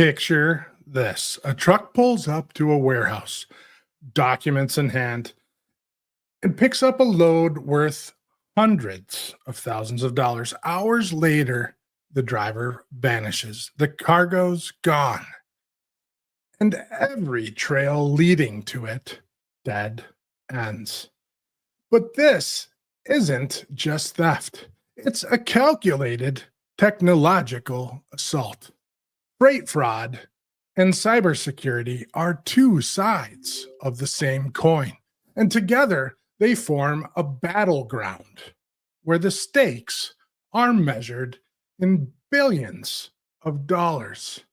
Picture this. A truck pulls up to a warehouse, documents in hand, and picks up a load worth hundreds of thousands of dollars. Hours later, the driver vanishes. The cargo's gone, and every trail leading to it dead ends. But this isn't just theft. It's a calculated technological assault. Freight fraud and cybersecurity are two sides of the same coin, and together they form a battleground where the stakes are measured in billions of dollars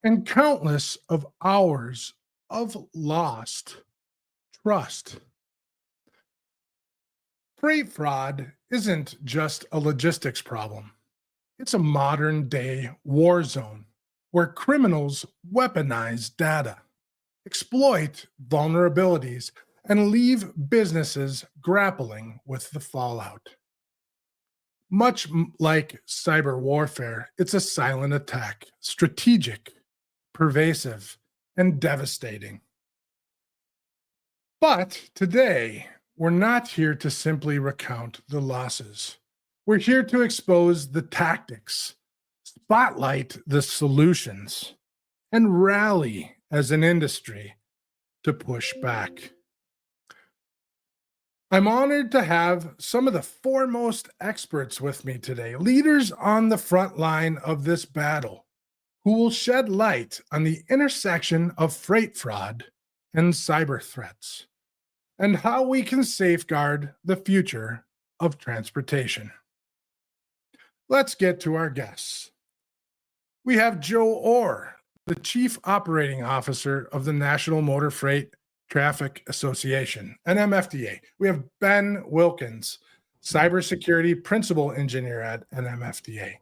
and countless of hours of lost trust. Freight fraud isn't just a logistics problem. It's a modern day war zone where criminals weaponize data, exploit vulnerabilities, and leave businesses grappling with the fallout. Much like cyber warfare, it's a silent attack, strategic, pervasive, and devastating. But today, we're not here to simply recount the losses. We're here to expose the tactics, spotlight the solutions, and rally as an industry to push back. I'm honored to have some of the foremost experts with me today, leaders on the front line of this battle, who will shed light on the intersection of freight fraud and cyber threats, and how we can safeguard the future of transportation. Let's get to our guests. We have Joe Orr, the Chief Operating Officer of the National Motor Freight Traffic Association, NMFTA. We have Ben Wilkens, Cybersecurity Principal Engineer at NMFTA.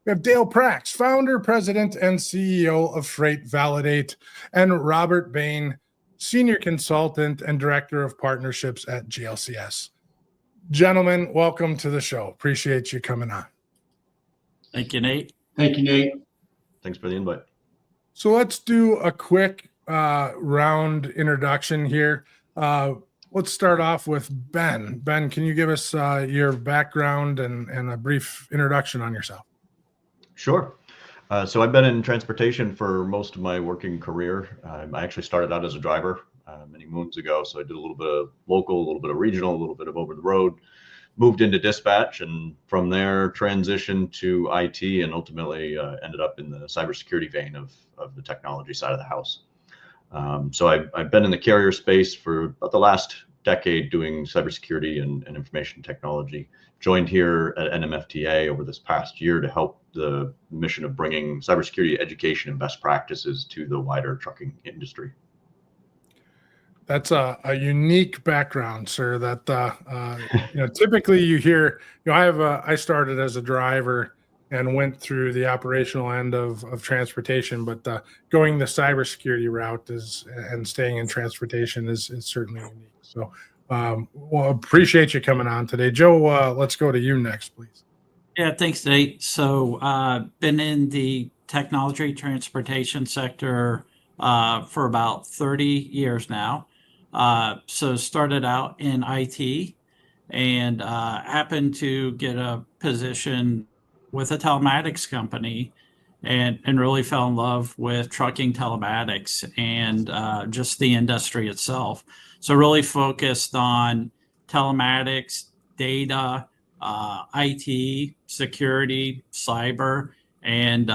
We have Dale Prax, Founder, President, and CEO of FreightValidate, and Robert Bain, Senior Consultant and Director of Partnerships at GLCS. Gentlemen, welcome to the show. Appreciate you coming on. Thank you, Nate. Thank you, Nate. Thanks for the invite. So let's do a quick round introduction here. Let's start off with Ben. Ben, can you give us your background and a brief introduction on yourself? Sure. So I've been in transportation for most of my working career. I actually started out as a driver many moons ago. So I did a little bit of local, a little bit of regional, a little bit of over the road, moved into dispatch, and from there transitioned to IT and ultimately ended up in the cybersecurity vein of the technology side of the house. So I've been in the carrier space for about the last decade doing cybersecurity and information technology. Joined here at NMFTA over this past year to help the mission of bringing cybersecurity education and best practices to the wider trucking industry. That's a unique background, sir. That typically you hear. I started as a driver and went through the operational end of transportation, but going the cybersecurity route and staying in transportation is certainly unique. So, well, appreciate you coming on today, Joe. Let's go to you next, please. Yeah, thanks, Nate. So, been in the technology transportation sector for about 30 years now. So started out in IT and happened to get a position with a telematics company and really fell in love with trucking telematics and just the industry itself. So really focused on telematics, data, IT, security, cyber, and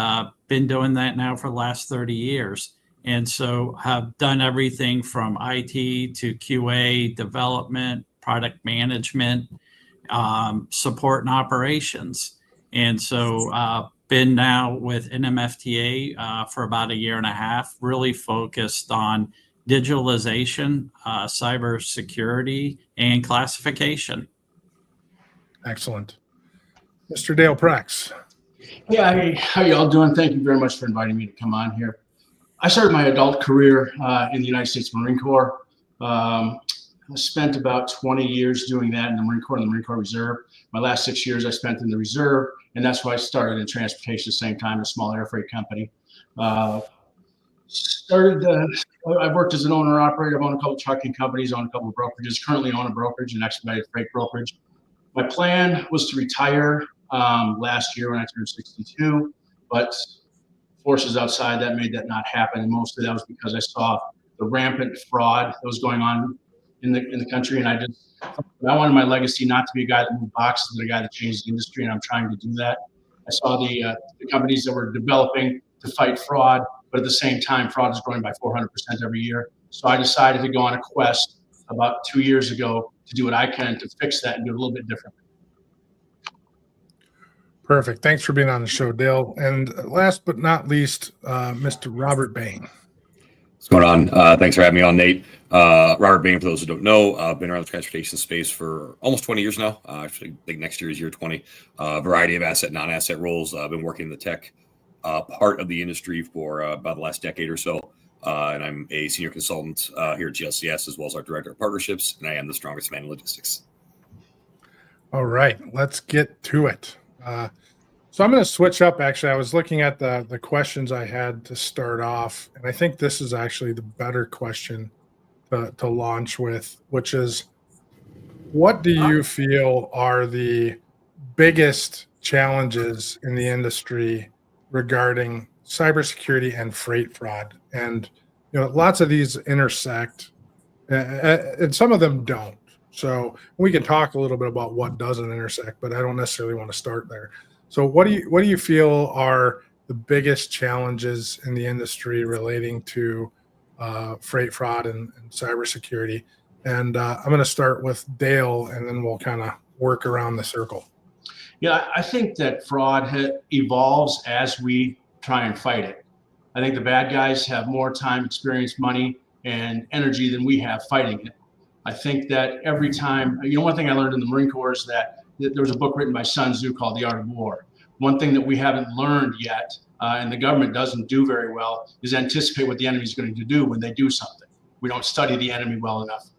been doing that now for the last 30 years. And so have done everything from IT to QA, development, product management, support and operations. And so been now with NMFTA for about a year and a half, really focused on digitalization, cybersecurity, and classification. Excellent. Mr. Dale Prax. Yeah, hey, how y'all doing? Thank you very much for inviting me to come on here. I started my adult career in the United States Marine Corps. I spent about 20 years doing that in the Marine Corps and the Marine Corps Reserve. My last 6 years I spent in the Reserve, and that's why I started in transportation at the same time, a small air freight company. I've worked as an owner operator. I've owned a couple trucking companies, owned a couple of brokerages, currently own a brokerage, an expedited freight brokerage. My plan was to retire last year when I turned 62, but forces outside that made that not happen. And mostly that was because I saw the rampant fraud that was going on in the country. And I wanted my legacy not to be a guy that moved boxes, but a guy that changed the industry. And I'm trying to do that. I saw the companies that were developing to fight fraud, but at the same time, fraud is growing by 400% every year. So I decided to go on a quest about 2 years ago to do what I can to fix that and do it a little bit differently. Perfect. Thanks for being on the show, Dale. And last but not least, Mr. Robert Bain. What's going on? Thanks for having me on, Nate. Robert Bain, for those who don't know, I've been around the transportation space for almost 20 years now. Actually, I think next year is year 20. Variety of asset, non-asset roles. I've been working in the tech part of the industry for about the last decade or so. And I'm a senior consultant here at GLCS, as well as our director of partnerships. And I am the strongest man in logistics. All right, let's get to it. So I'm going to switch up. Actually, I was looking at the questions I had to start off, and I think this is actually the better question to launch with, which is, what do you feel are the biggest challenges in the industry regarding cybersecurity and freight fraud? And lots of these intersect, and some of them don't. So we can talk a little bit about what doesn't intersect, but I don't necessarily want to start there. So what do you feel are the biggest challenges in the industry relating to freight fraud and cybersecurity? And I'm going to start with Dale, and then we'll kind of work around the circle. Yeah, I think that fraud evolves as we try and fight it. I think the bad guys have more time, experience, money, and energy than we have fighting it. I think that every time, one thing I learned in the Marine Corps is that there was a book written by Sun Tzu called The Art of War. One thing that we haven't learned yet, and the government doesn't do very well, is anticipate what the enemy is going to do when they do something. We don't study the enemy well enough.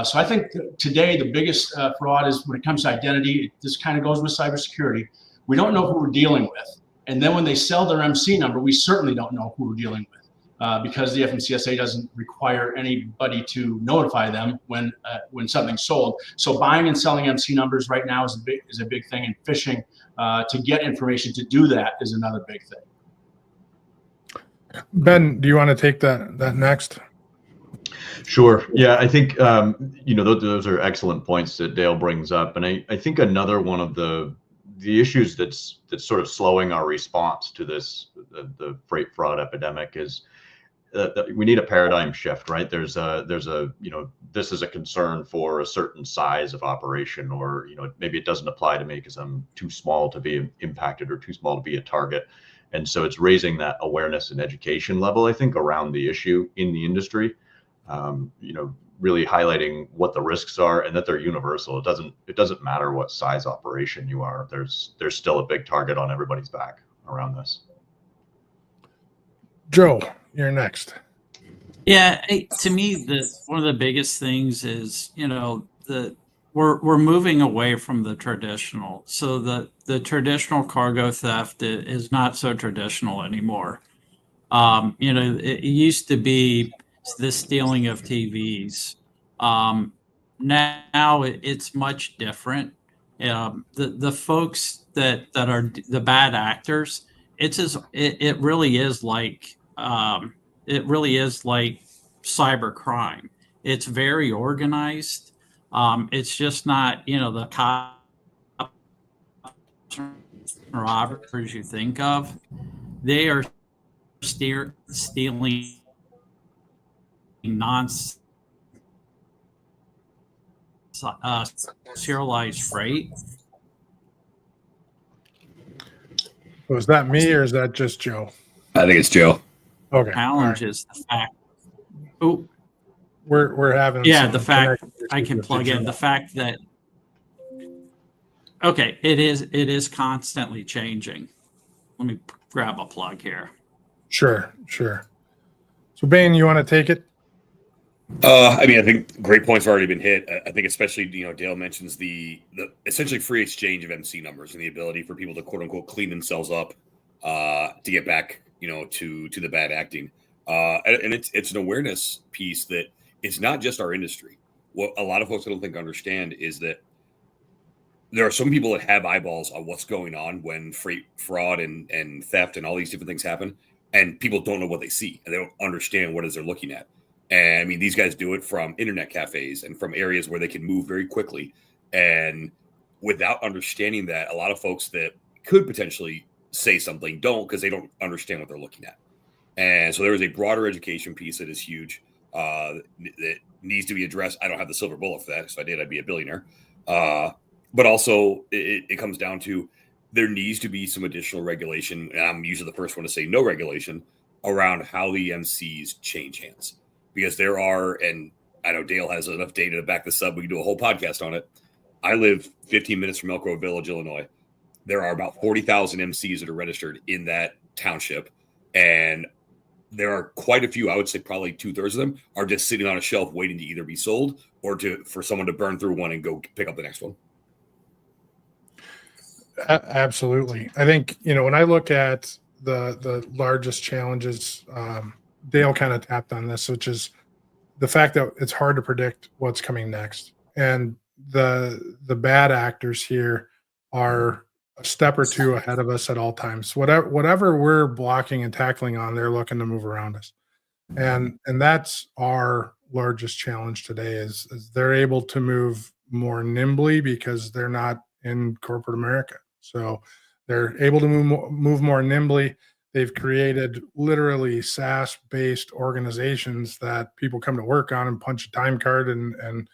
So I think today the biggest fraud is when it comes to identity. This kind of goes with cybersecurity. We don't know who we're dealing with. And then when they sell their MC number, we certainly don't know who we're dealing with. Because the FMCSA doesn't require anybody to notify them when something's sold. So buying and selling MC numbers right now is a big thing, and phishing to get information to do that is another big thing. Ben, do you want to take that next? Sure. Yeah, I think those are excellent points that Dale brings up, and I think another one of the issues that's sort of slowing our response to this the freight fraud epidemic is we need a paradigm shift, right? There's a this is a concern for a certain size of operation, or maybe it doesn't apply to me because I'm too small to be impacted or too small to be a target. And so it's raising that awareness and education level, I think, around the issue in the industry. Really highlighting what the risks are and that they're universal. It doesn't matter what size operation you are. There's still a big target on everybody's back around this. Joe, you're next. Yeah, to me, one of the biggest things is we're moving away from the traditional. So the traditional cargo theft is not so traditional anymore. It used to be the stealing of TVs. Now it's much different. The folks that are the bad actors, it really is like cybercrime. It's very organized. It's just not the cops robbers you think of. They are stealing serialized freight. Was that me or is that just Joe? I think it's Joe. Okay. Challenge is the fact. Oh, we're having the fact I can plug in the fact that it is constantly changing. Let me grab a plug here. Sure. So Bain, you want to take it? I think great points have already been hit. I think especially, Dale mentions the essentially free exchange of MC numbers and the ability for people to quote unquote clean themselves up to get back, to the bad acting. And it's an awareness piece that it's not just our industry. What a lot of folks I don't think understand is that there are some people that have eyeballs on what's going on when freight fraud and theft and all these different things happen, and people don't know what they see and they don't understand what it is they're looking at. And I mean, these guys do it from internet cafes and from areas where they can move very quickly. And without understanding that, a lot of folks that could potentially say something don't, because they don't understand what they're looking at. And so there is a broader education piece that is huge that needs to be addressed. I don't have the silver bullet for that. If I did, I'd be a billionaire. But also it comes down to there needs to be some additional regulation. And I'm usually the first one to say no regulation around how the MCs change hands, because there are, and I know Dale has enough data to back this up. We can do a whole podcast on it. I live 15 minutes from Elk Grove Village, Illinois. There are about 40,000 MCs that are registered in that township. And there are quite a few, I would say probably 2/3 of them are just sitting on a shelf waiting to either be sold or for someone to burn through one and go pick up the next one. Absolutely. I think, when I look at the largest challenges, Dale kind of tapped on this, which is the fact that it's hard to predict what's coming next. And the bad actors here are a step or two ahead of us at all times. Whatever we're blocking and tackling on, they're looking to move around us. And that's our largest challenge today is they're able to move more nimbly because they're not in corporate America. So they're able to move more nimbly. They've created literally SaaS-based organizations that people come to work on and punch a time card and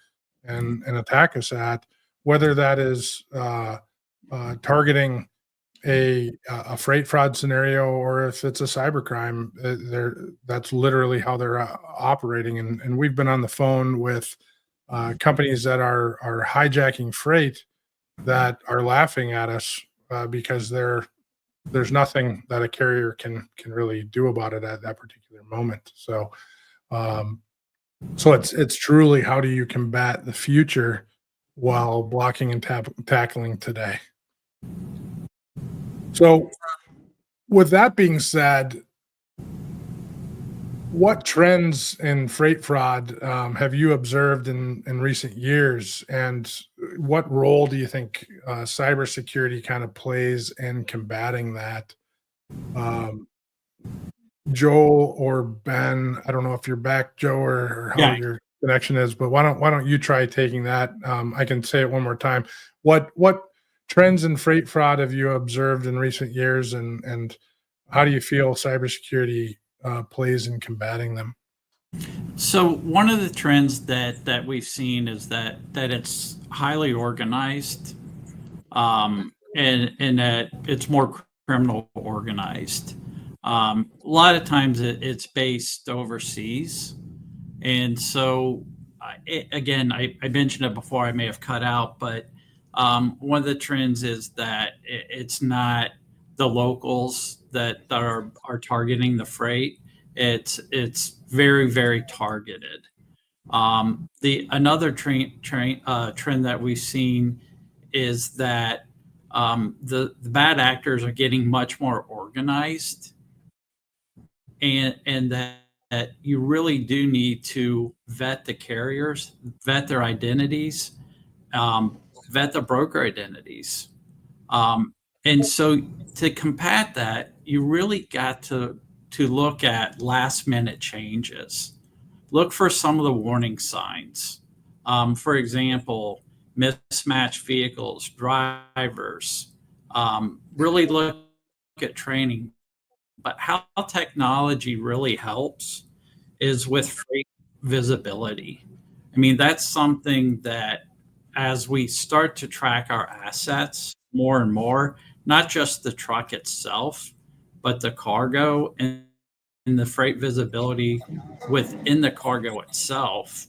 attack us at, whether that is targeting a freight fraud scenario or if it's a cybercrime. That's literally how they're operating. And we've been on the phone with companies that are hijacking freight that are laughing at us because there's nothing that a carrier can really do about it at that particular moment. So it's truly, how do you combat the future while blocking and tackling today? So with that being said, what trends in freight fraud have you observed in recent years, and what role do you think cybersecurity kind of plays in combating that? Joe or Ben, I don't know if you're back, Joe, or how your connection is, but why don't you try taking that? I can say it one more time. What trends in freight fraud have you observed in recent years, and how do you feel cybersecurity plays in combating them? So one of the trends that we've seen is that it's highly organized, and that it's more criminal organized. A lot of times it's based overseas, and so I mentioned it before. I may have cut out, but one of the trends is that it's not the locals that are targeting the freight. It's very, very targeted. Another trend that we've seen is that the bad actors are getting much more organized, and that you really do need to vet the carriers, vet their identities, vet the broker identities. And so to combat that, you really got to look at last minute changes. Look for some of the warning signs. For example, mismatched vehicles, drivers. Really look at training. But how technology really helps is with freight visibility. I mean, that's something that as we start to track our assets more and more, not just the truck itself, but the cargo and the freight visibility within the cargo itself,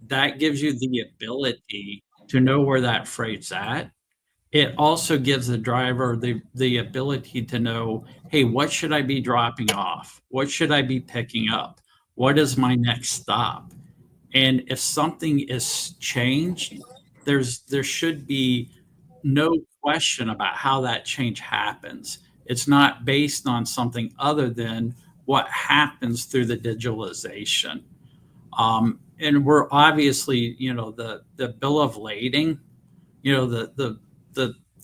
that gives you the ability to know where that freight's at. It also gives the driver the ability to know, hey, what should I be dropping off? What should I be picking up? What is my next stop? And if something is changed, there should be no question about how that change happens. It's not based on something other than what happens through the digitalization. And we're obviously, the bill of lading, the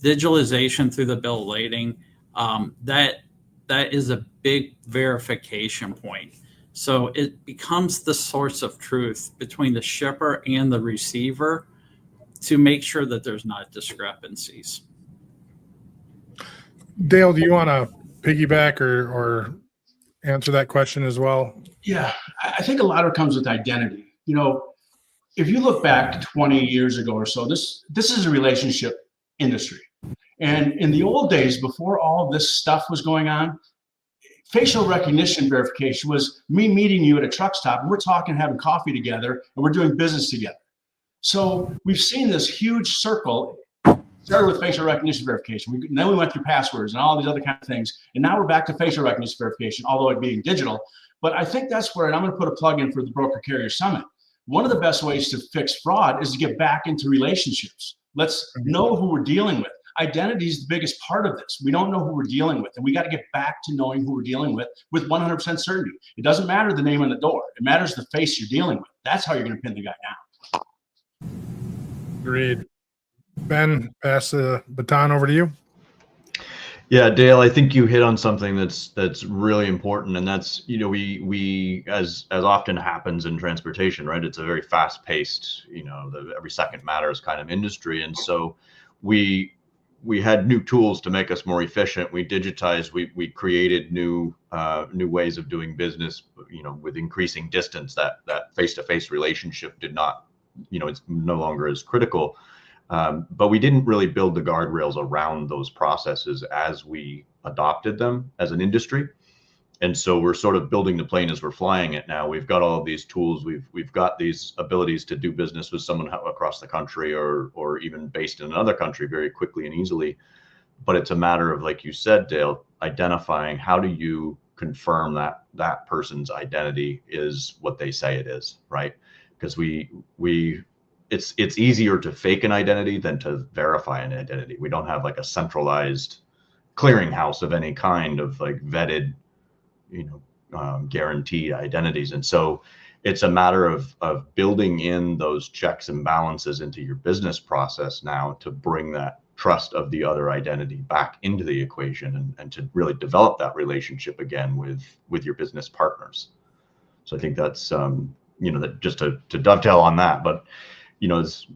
digitalization through the bill of lading, that is a big verification point. So it becomes the source of truth between the shipper and the receiver to make sure that there's not discrepancies. Dale, do you want to piggyback or answer that question as well? Yeah, I think a lot of it comes with identity. If you look back 20 years ago or so, this is a relationship industry. And in the old days, before all this stuff was going on, facial recognition verification was me meeting you at a truck stop, and we're talking, having coffee together, and we're doing business together. So we've seen this huge circle. Started with facial recognition verification. Then we went through passwords and all these other kind of things. And now we're back to facial recognition verification, although it being digital. But I think that's where, and I'm going to put a plug in for the Broker Carrier Summit. One of the best ways to fix fraud is to get back into relationships. Let's know who we're dealing with. Identity is the biggest part of this. We don't know who we're dealing with, and we got to get back to knowing who we're dealing with 100% certainty. It doesn't matter the name on the door. It matters the face you're dealing with. That's how you're going to pin the guy down. Agreed. Ben, pass the baton over to you. Yeah, Dale, I think you hit on something that's really important, and that's, we as often happens in transportation, right? It's a very fast-paced, every second matters kind of industry, and so we had new tools to make us more efficient. We digitized, we created new ways of doing business, with increasing distance. That face-to-face relationship did not, it's no longer as critical. But we didn't really build the guardrails around those processes as we adopted them as an industry. And so we're sort of building the plane as we're flying it now. We've got all of these tools. We've got these abilities to do business with someone across the country or even based in another country very quickly and easily. But it's a matter of, like you said, Dale, identifying how do you confirm that that person's identity is what they say it is, right? Because it's easier to fake an identity than to verify an identity. We don't have like a centralized clearinghouse of any kind of like vetted, guaranteed identities. And so it's a matter of building in those checks and balances into your business process now to bring that trust of the other identity back into the equation and to really develop that relationship again with your business partners. So I think that's, that just to dovetail on that, but it's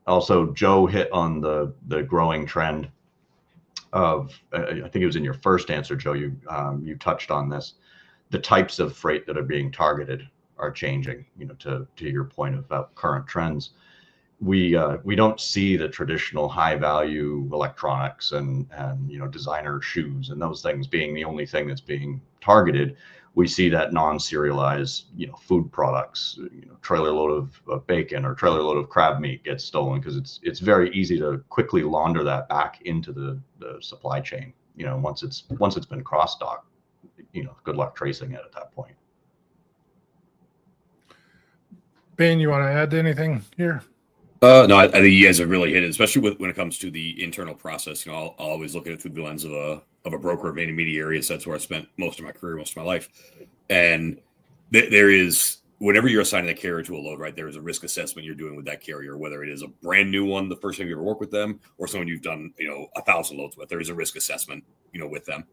also Joe hit on the growing trend of, I think it was in your first answer, Joe, you touched on this. The types of freight that are being targeted are changing, to your point about current trends. We don't see the traditional high value electronics and designer shoes and those things being the only thing that's being targeted. We see that non-serialized, food products, trailer load of bacon or trailer load of crab meat gets stolen because it's very easy to quickly launder that back into the supply chain. Once it's been cross-docked, good luck tracing it at that point. Ben, you want to add anything here? No, I think you guys have really hit it, especially when it comes to the internal process. I'll always look at it through the lens of a broker of intermediary. So that's where I spent most of my career, most of my life. And there is, whenever you're assigning a carrier to a load, right, there is a risk assessment you're doing with that carrier, whether it is a brand new one, the first time you ever work with them, or someone you've done, 1,000 loads with. There is a risk assessment, with them.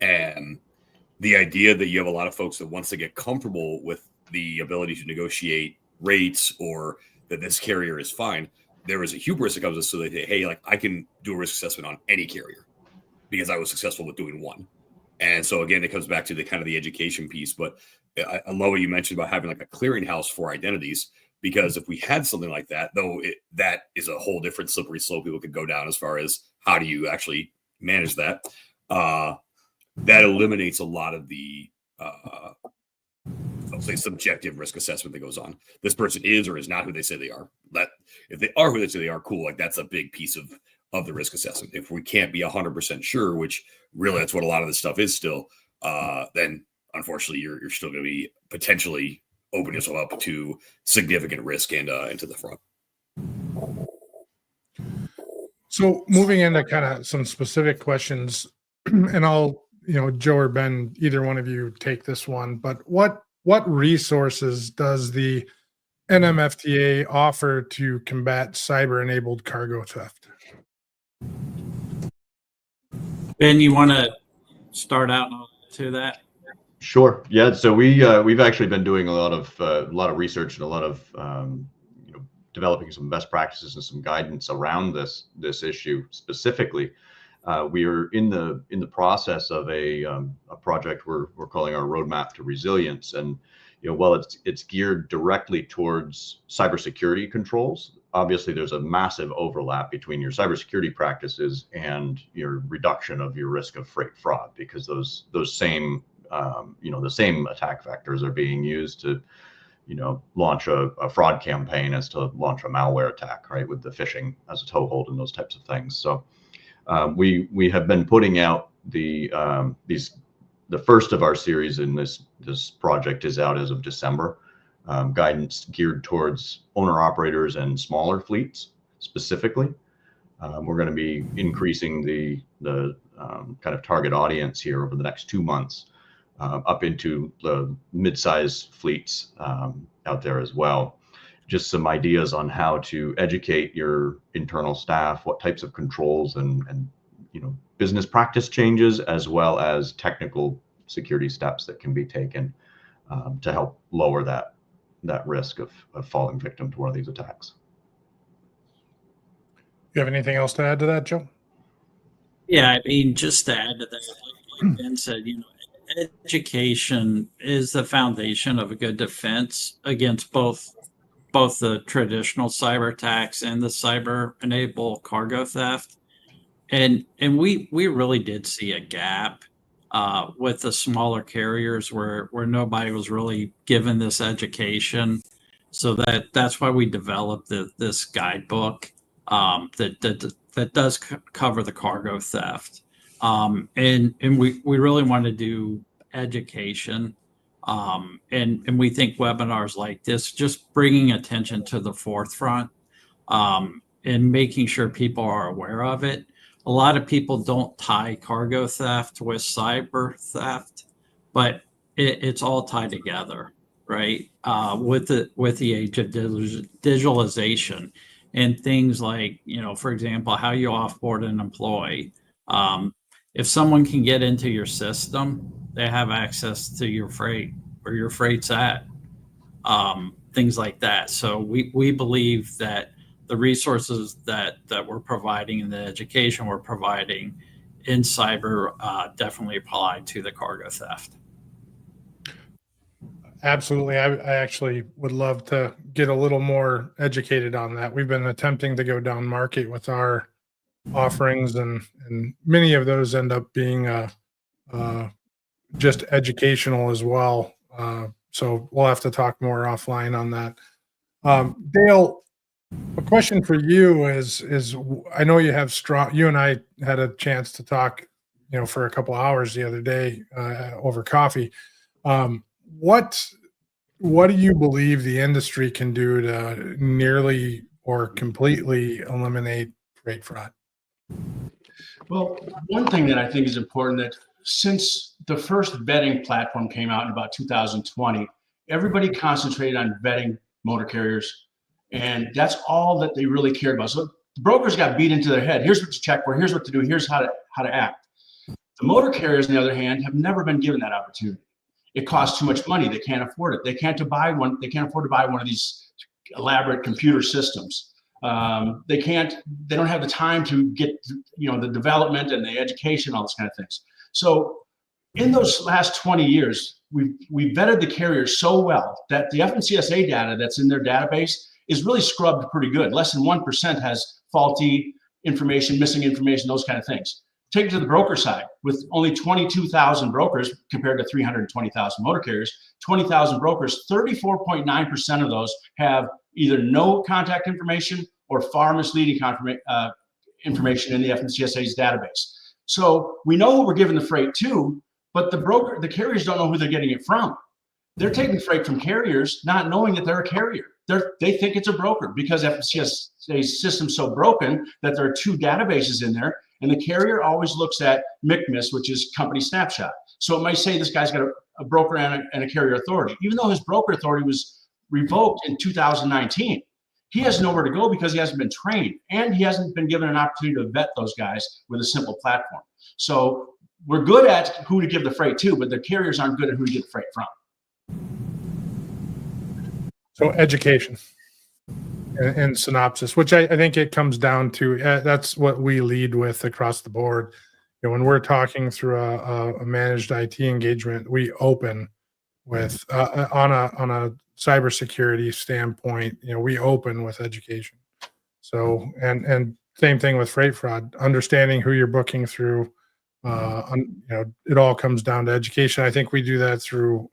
And the idea that you have a lot of folks that once they get comfortable with the ability to negotiate rates or that this carrier is fine, there is a hubris that comes with, so they say, hey, like I can do a risk assessment on any carrier because I was successful with doing one. And so again, it comes back to the kind of the education piece. But I love what you mentioned about having like a clearinghouse for identities, because if we had something like that, though, that is a whole different slippery slope people could go down as far as how do you actually manage that. That eliminates a lot of the I'll say subjective risk assessment that goes on. This person is or is not who they say they are. That if they are who they say they are, cool. Like that's a big piece of the risk assessment. If we can't be 100% sure, which really that's what a lot of this stuff is still, then unfortunately you're still going to be potentially opening yourself up to significant risk and into the fraud. So moving into kind of some specific questions, and I'll Joe or Ben, either one of you take this one, but what resources does the NMFTA offer to combat cyber-enabled cargo theft? Ben, you want to start out to that? Sure. Yeah. So we've actually been doing a lot of research and a lot of developing some best practices and some guidance around this issue specifically. We are in the process of a project we're calling our Roadmap to Resilience, and while it's geared directly towards cybersecurity controls, obviously there's a massive overlap between your cybersecurity practices and your reduction of your risk of freight fraud, because those same the same attack vectors are being used to launch a fraud campaign as to launch a malware attack, right, with the phishing as a toehold and those types of things. So we have been putting out the first of our series in this project is out as of December. Guidance geared towards owner operators and smaller fleets specifically. We're going to be increasing the kind of target audience here over the next 2 months up into the mid-size fleets out there as well. Just some ideas on how to educate your internal staff, what types of controls and business practice changes, as well as technical security steps that can be taken to help lower that risk of falling victim to one of these attacks. You have anything else to add to that, Joe? Yeah, I mean, just to add to that, like Ben said, education is the foundation of a good defense against both the traditional cyber attacks and the cyber-enabled cargo theft. And we really did see a gap with the smaller carriers where nobody was really given this education. So that's why we developed this guidebook that does cover the cargo theft. And we really want to do education. And we think webinars like this, just bringing attention to the forefront and making sure people are aware of it. A lot of people don't tie cargo theft with cyber theft, but it's all tied together, right? With the age of digitalization and things like, for example, how you offboard an employee. If someone can get into your system, they have access to your freight, where your freight's at, things like that. So we believe that the resources that we're providing and the education we're providing in cyber definitely apply to the cargo theft. Absolutely. I actually would love to get a little more educated on that. We've been attempting to go down market with our offerings, and many of those end up being just educational as well. So we'll have to talk more offline on that. Dale, a question for you is I know you have you and I had a chance to talk, for a couple hours the other day over coffee. What do you believe the industry can do to nearly or completely eliminate freight fraud? Well, one thing that I think is important, that since the first vetting platform came out in about 2020, everybody concentrated on vetting motor carriers, and that's all that they really cared about. So the brokers got beat into their head. Here's what to check for. Here's what to do. Here's how to act. The motor carriers, on the other hand, have never been given that opportunity. It costs too much money. They can't afford it. They can't afford to buy one of these elaborate computer systems. They don't have the time to get, the development and the education, all those kind of things. So in those last 20 years, we vetted the carriers so well that the FMCSA data that's in their database is really scrubbed pretty good. Less than 1% has faulty information, missing information, those kind of things. Take it to the broker side, with only 22,000 brokers compared to 320,000 motor carriers, 20,000 brokers, 34.9% of those have either no contact information or far misleading information in the FMCSA's database. So we know who we're giving the freight to, but the carriers don't know who they're getting it from. They're taking freight from carriers not knowing that they're a carrier. They think it's a broker because FMCSA's system's so broken that there are two databases in there, And the carrier always looks at MCMIS, which is company snapshot. So it might say this guy's got a broker and a carrier authority, even though his broker authority was revoked in 2019. He has nowhere to go because he hasn't been trained, and he hasn't been given an opportunity to vet those guys with a simple platform. So we're good at who to give the freight to, but the carriers aren't good at who to get the freight from. So education and synopsis, which I think it comes down to, that's what we lead with across the board. You know, when we're talking through a managed IT engagement, we open with on a cybersecurity standpoint, you know, we open with education. So, and same thing with freight fraud, understanding who you're booking through, you know, it all comes down to education. I think we do that through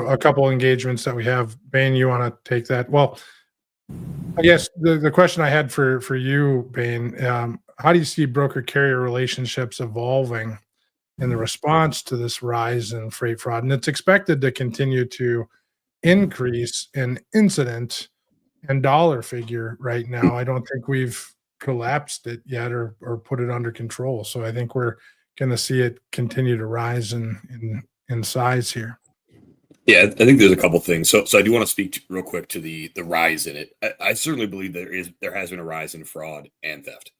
a couple engagements that we have. Bain, you want to take that? Well, I guess the question I had for you, Bain, how do you see broker carrier relationships evolving in the response to this rise in freight fraud? And it's expected to continue to increase in incident and dollar figure right now. I don't think we've collapsed it yet or put it under control. So I think we're going to see it continue to rise in size here. Yeah, I think there's a couple things. So I do want to speak real quick to the rise in it. I certainly believe there has been a rise in fraud and theft.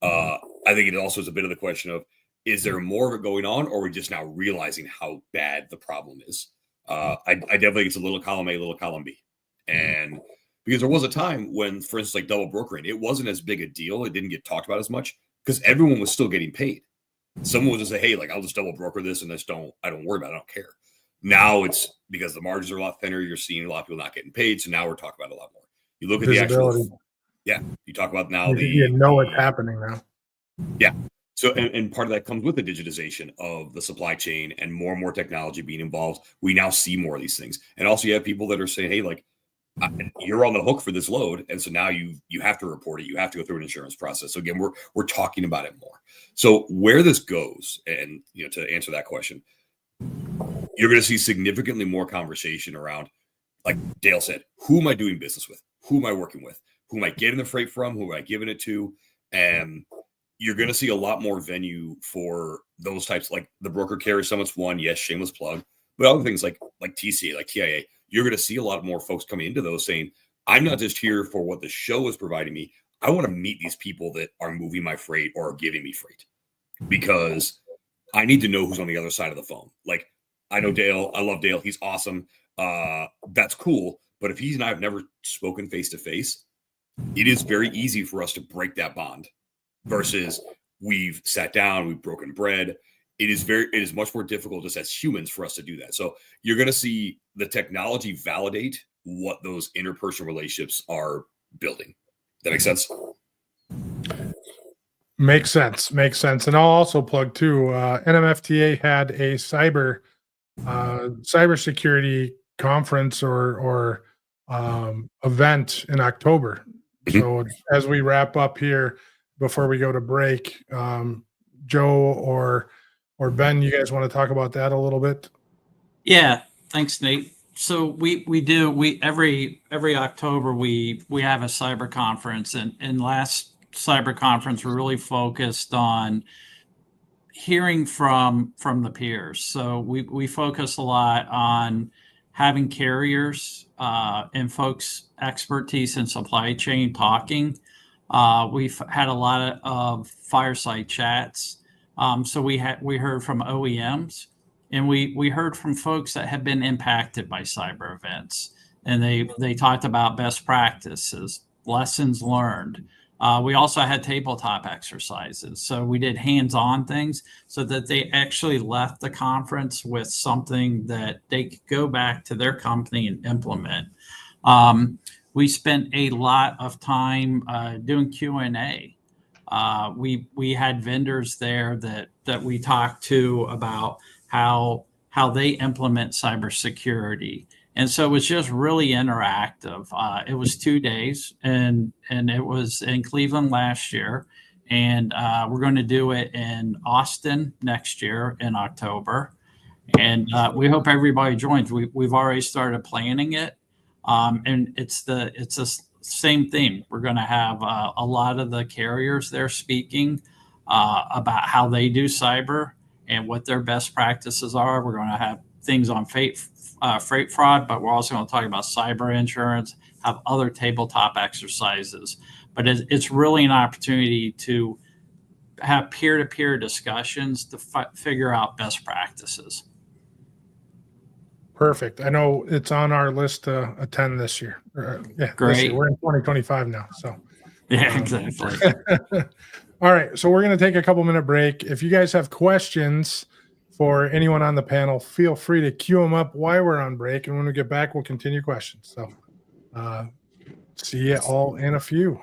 I think it also is a bit of the question of, is there more of it going on, or are we just now realizing how bad the problem is? I definitely think it's a little column A, little column B. And because there was a time when, for instance, like double brokering, it wasn't as big a deal. It didn't get talked about as much because everyone was still getting paid. Someone would just say, hey, like, I'll just double broker this and I don't worry about it. I don't care. Now it's because the margins are a lot thinner. You're seeing a lot of people not getting paid. So now we're talking about it a lot more. You look at the actual, you talk about now you know what's happening now. Yeah. So, and part of that comes with the digitization of the supply chain and more technology being involved. We now see more of these things. And also you have people that are saying, hey, like, you're on the hook for this load. And so now you have to report it. You have to go through an insurance process. So again, we're talking about it more. So where this goes, and, you know, to answer that question, you're going to see significantly more conversation around, like Dale said, who am I doing business with? Who am I working with? Who am I getting the freight from? Who am I giving it to? And you're going to see a lot more venue for those types, like the broker carrier summit's one, yes, shameless plug, but other things like TCA, like TIA, you're going to see a lot more folks coming into those saying, I'm not just here for what the show is providing me. I want to meet these people that are moving my freight or are giving me freight, because I need to know who's on the other side of the phone. Like, I know Dale. I love Dale. He's awesome. That's cool. But if he and I have never spoken face to face, it is very easy for us to break that bond versus we've sat down, we've broken bread. It is much more difficult just as humans for us to do that. So you're going to see the technology validate what those interpersonal relationships are building. That makes sense? Makes sense. And I'll also plug too, NMFTA had a cybersecurity conference or event in October. So as we wrap up here before we go to break, Joe or Ben, you guys want to talk about that a little bit? Yeah, thanks, Nate. So we every October we have a cyber conference, and last cyber conference we're really focused on hearing from the peers. So we focus a lot on having carriers and folks expertise in supply chain talking. We've had a lot of fireside chats. So we heard from OEMs, and we heard from folks that have been impacted by cyber events, and they talked about best practices, lessons learned. We also had tabletop exercises. So we did hands-on things so that they actually left the conference with something that they could go back to their company and implement. We spent a lot of time doing Q&A. We had vendors there that we talked to about how they implement cybersecurity. And so it was just really interactive. It was 2 days, and it was in Cleveland last year. And we're going to do it in Austin next year in October. And we hope everybody joins. We've already started planning it. And it's a same theme. We're going to have a lot of the carriers there speaking about how they do cyber and what their best practices are. We're going to have things on freight fraud, but we're also going to talk about cyber insurance, have other tabletop exercises. But it's really an opportunity to have peer-to-peer discussions to figure out best practices. Perfect. I know it's on our list to attend this year. Yeah, Great. This year. We're in 2025 now, so. Yeah, exactly. All right, so we're going to take a couple-minute break. If you guys have questions for anyone on the panel, feel free to queue them up while we're on break, and when we get back, we'll continue questions. So see you all in a few.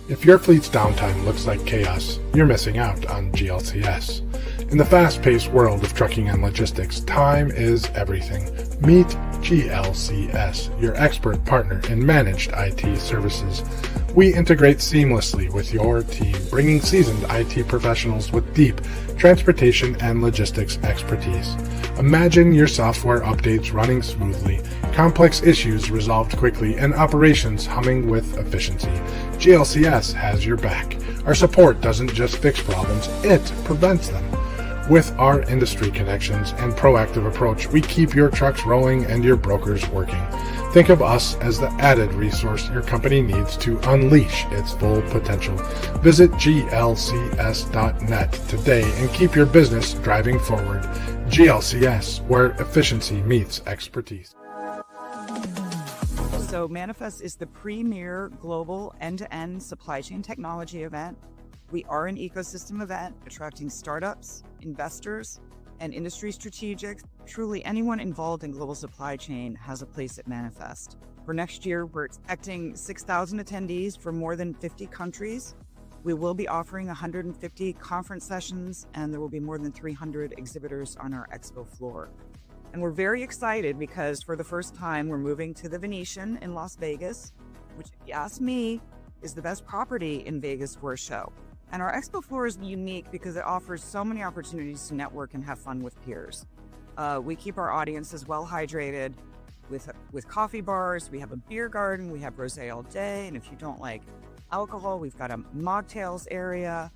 If your fleet's downtime looks like chaos, you're missing out on GLCS. In the fast-paced world of trucking and logistics, time is everything. Meet GLCS, your expert partner in managed IT services. We integrate seamlessly with your team, bringing seasoned IT professionals with deep transportation and logistics expertise. Imagine your software updates running smoothly, complex issues resolved quickly, and operations humming with efficiency. GLCS has your back. Our support doesn't just fix problems, it prevents them. With our industry connections and proactive approach, we keep your trucks rolling and your brokers working. Think of us as the added resource your company needs to unleash its full potential. Visit glcs.net today and keep your business driving forward. GLCS, where efficiency meets expertise. So Manifest is the premier global end-to-end supply chain technology event. We are an ecosystem event attracting startups, investors, and industry strategics. Truly anyone involved in global supply chain has a place at Manifest. For next year, we're expecting 6,000 attendees from more than 50 countries. We will be offering 150 conference sessions, and there will be more than 300 exhibitors on our expo floor. And we're very excited because for the first time, we're moving to the Venetian in Las Vegas, which, if you ask me, is the best property in Vegas for a show. And our expo floor is unique because it offers so many opportunities to network and have fun with peers. We keep our audiences well hydrated with coffee bars. We have a beer garden. We have rosé all day. And if you don't like alcohol, we've got a mocktails area.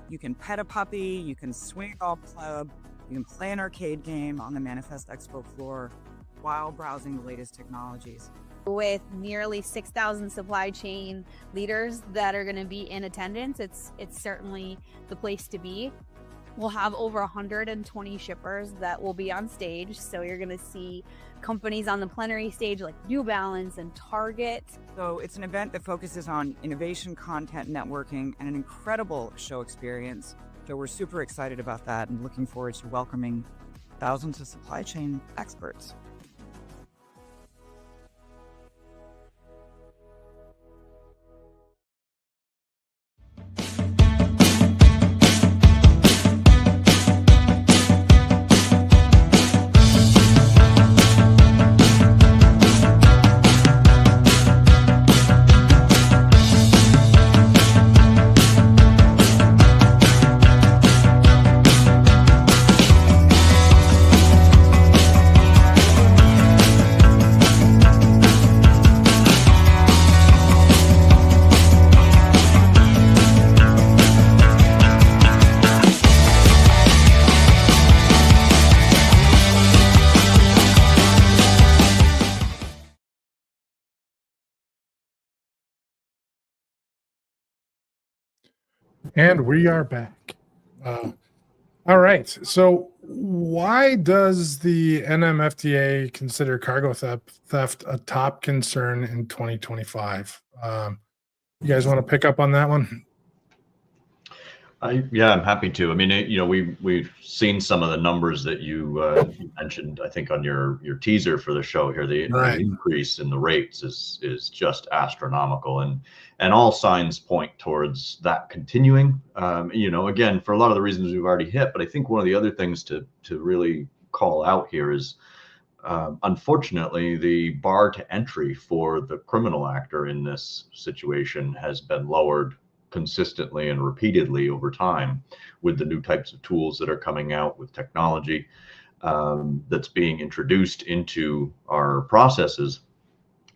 You can pet a puppy. You can swing a golf club. You can play an arcade game on the Manifest Expo floor while browsing the latest technologies. With nearly 6,000 supply chain leaders that are going to be in attendance, it's certainly the place to be. We'll have over 120 shippers that will be on stage. So you're going to see companies on the plenary stage like New Balance and Target. So it's an event that focuses on innovation, content, networking, and an incredible show experience. So we're super excited about that and looking forward to welcoming thousands of supply chain experts. And we are back. All right. So why does the NMFTA consider cargo theft a top concern in 2025? You guys want to pick up on that one? Yeah, I'm happy to. I mean, we've seen some of the numbers that you mentioned, I think, on your teaser for the show here. The increase in the rates is just astronomical, and all signs point towards that continuing. Again, for a lot of the reasons we've already hit, but I think one of the other things to really call out here is, unfortunately, the bar to entry for the criminal actor in this situation has been lowered consistently and repeatedly over time with the new types of tools that are coming out, with technology that's being introduced into our processes.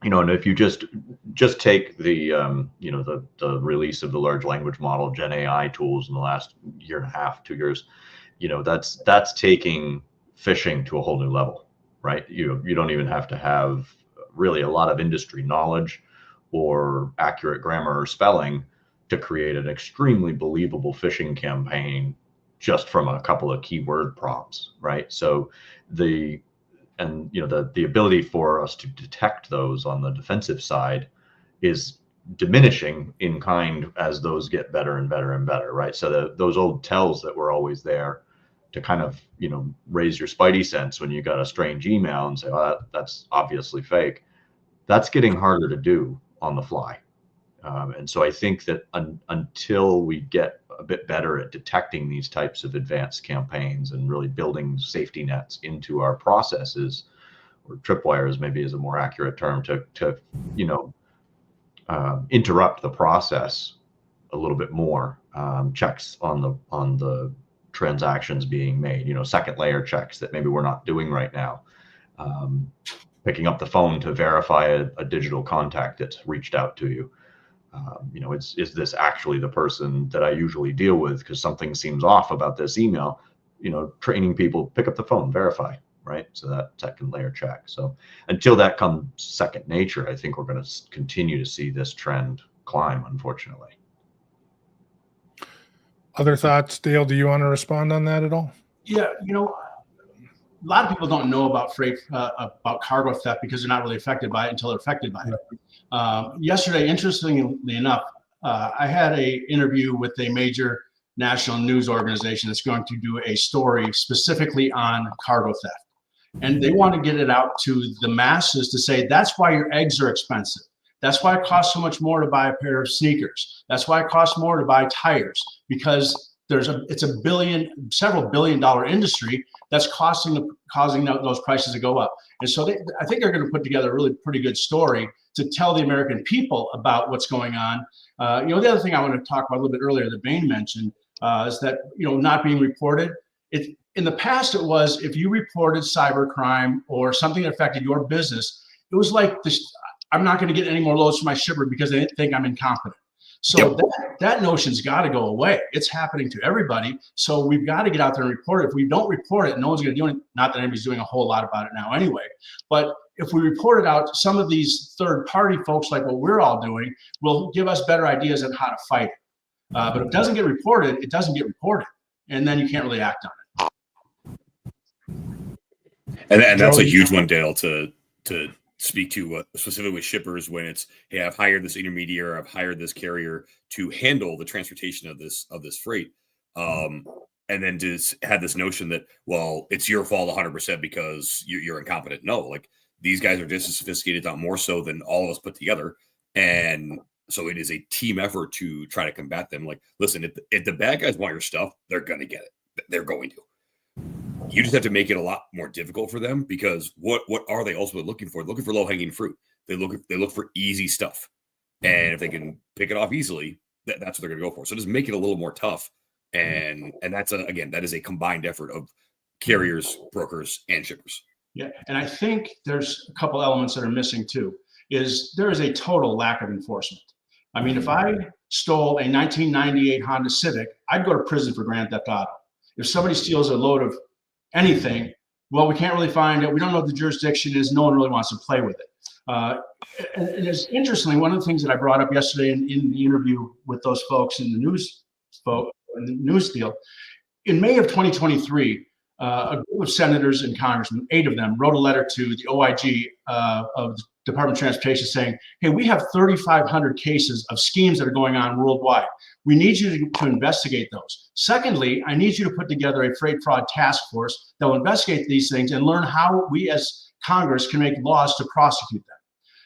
and if you just take the the release of the large language model Gen AI tools in the last year and a half, 2 years, that's taking phishing to a whole new level, right? You don't even have to have really a lot of industry knowledge or accurate grammar or spelling to create an extremely believable phishing campaign just from a couple of keyword prompts, right? So the ability for us to detect those on the defensive side is diminishing in kind as those get better and better and better, right? So those old tells that were always there to kind of raise your spidey sense when you got a strange email and say, oh, that's obviously fake, that's getting harder to do on the fly. And so I think that until we get a bit better at detecting these types of advanced campaigns and really building safety nets into our processes, or tripwires maybe is a more accurate term, to interrupt the process a little bit more, checks on the transactions being made, second layer checks that maybe we're not doing right now, picking up the phone to verify a digital contact that's reached out to you. Is this actually the person that I usually deal with? Because something seems off about this email. Training people, pick up the phone, verify, right? So that second layer check. So until that comes second nature, I think we're going to continue to see this trend climb, unfortunately. Other thoughts, Dale? Do you want to respond on that at all? Yeah, a lot of people don't know about about cargo theft because they're not really affected by it until they're affected by it. Yesterday, interestingly enough, I had an interview with a major national news organization that's going to do a story specifically on cargo theft. And they want to get it out to the masses to say, that's why your eggs are expensive. That's why it costs so much more to buy a pair of sneakers. That's why it costs more to buy tires, because it's several billion-dollar industry that's causing those prices to go up. And so I think they're going to put together a really pretty good story to tell the American people about what's going on. The other thing I want to talk about a little bit earlier that Bain mentioned is that not being reported. In the past, it was if you reported cybercrime or something that affected your business, it was like this. I'm not going to get any more loads from my shipper because they think I'm incompetent. So that notion's got to go away. It's happening to everybody. So we've got to get out there and report it. If we don't report it, no one's going to do it. Not that anybody's doing a whole lot about it now anyway. But if we report it out, some of these third-party folks, like what we're all doing, will give us better ideas on how to fight it. But if it doesn't get reported, it doesn't get reported. And then you can't really act on it. And that's a huge one, Dale, to speak to specifically with shippers when it's, hey, I've hired this intermediary, I've hired this carrier to handle the transportation of this freight. And then just had this notion that, well, it's your fault 100% because you're incompetent. No, like these guys are just as sophisticated, not more so than all of us put together. And so it is a team effort to try to combat them. Like, listen, if the bad guys want your stuff, they're going to get it. They're going to. You just have to make it a lot more difficult for them, because what are they ultimately looking for? They're looking for low-hanging fruit. They look for easy stuff. And if they can pick it off easily, that's what they're going to go for. So just make it a little more tough. And that's that is a combined effort of carriers, brokers, and shippers. Yeah, and I think there's a couple elements that are missing too. There is a total lack of enforcement. I mean, if I stole a 1998 Honda Civic, I'd go to prison for grand theft auto. If somebody steals a load of anything, well, we can't really find it. We don't know what the jurisdiction is. No one really wants to play with it. And it's interestingly, one of the things that I brought up yesterday in the interview with those folks in the news deal, in May of 2023, a group of senators and congressmen, 8 of them, wrote a letter to the OIG of the Department of Transportation saying, hey, we have 3,500 cases of schemes that are going on worldwide. We need you to investigate those. Secondly, I need you to put together a freight fraud task force that will investigate these things and learn how we as Congress can make laws to prosecute them.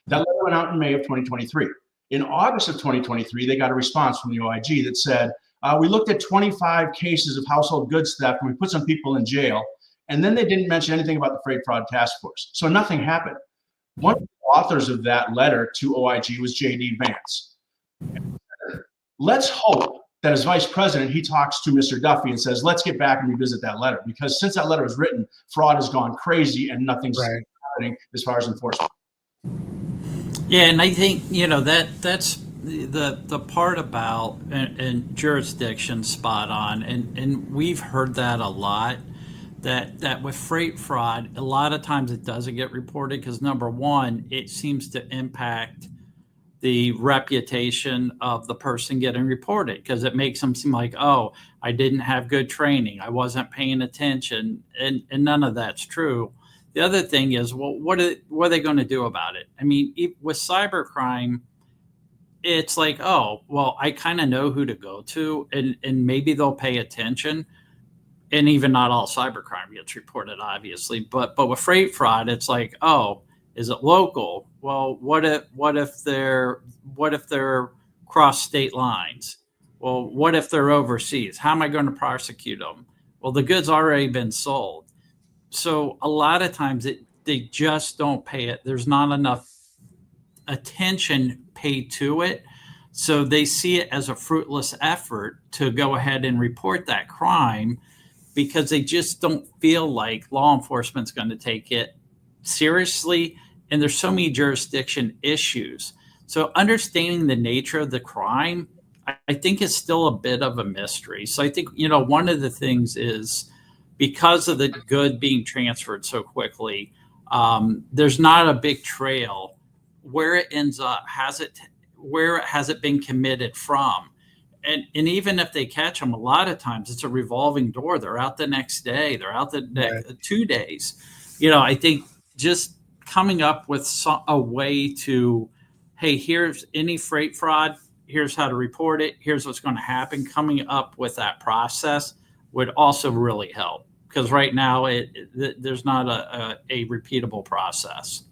That letter went out in May of 2023. In August of 2023, they got a response from the OIG that said, we looked at 25 cases of household goods theft and we put some people in jail. And then they didn't mention anything about the freight fraud task force. So nothing happened. One of the authors of that letter to OIG was J.D. Vance. Let's hope that as vice president, he talks to Mr. Duffy and says, let's get back and revisit that letter. Because since that letter was written, fraud has gone crazy and nothing's happening as far as enforcement. Yeah, and I think that's the part about and jurisdiction spot on, and we've heard that a lot. That with freight fraud, a lot of times it doesn't get reported because number one, it seems to impact the reputation of the person getting reported because it makes them seem like, oh, I didn't have good training, I wasn't paying attention, and none of that's true. The other thing is, well, what are they going to do about it? I mean, with cybercrime, it's like, oh, well, I kind of know who to go to, and maybe they'll pay attention. And even not all cybercrime gets reported, obviously, but with freight fraud, it's like, oh, is it local? Well, what if they're cross state lines? Well, what if they're overseas? How am I going to prosecute them? Well, the goods already been sold. So a lot of times they just don't pay it. There's not enough attention paid to it. So they see it as a fruitless effort to go ahead and report that crime because they just don't feel like law enforcement's going to take it seriously. And there's so many jurisdiction issues. So understanding the nature of the crime, I think is still a bit of a mystery. So I think, one of the things is because of the good being transferred so quickly, there's not a big trail where it ends up. Where has it been committed from? And even if they catch them, a lot of times it's a revolving door. They're out the next day. They're out the next 2 days. I think just coming up with a way to, hey, here's any freight fraud. Here's how to report it. Here's what's going to happen. Coming up with that process would also really help because right now there's not a repeatable process.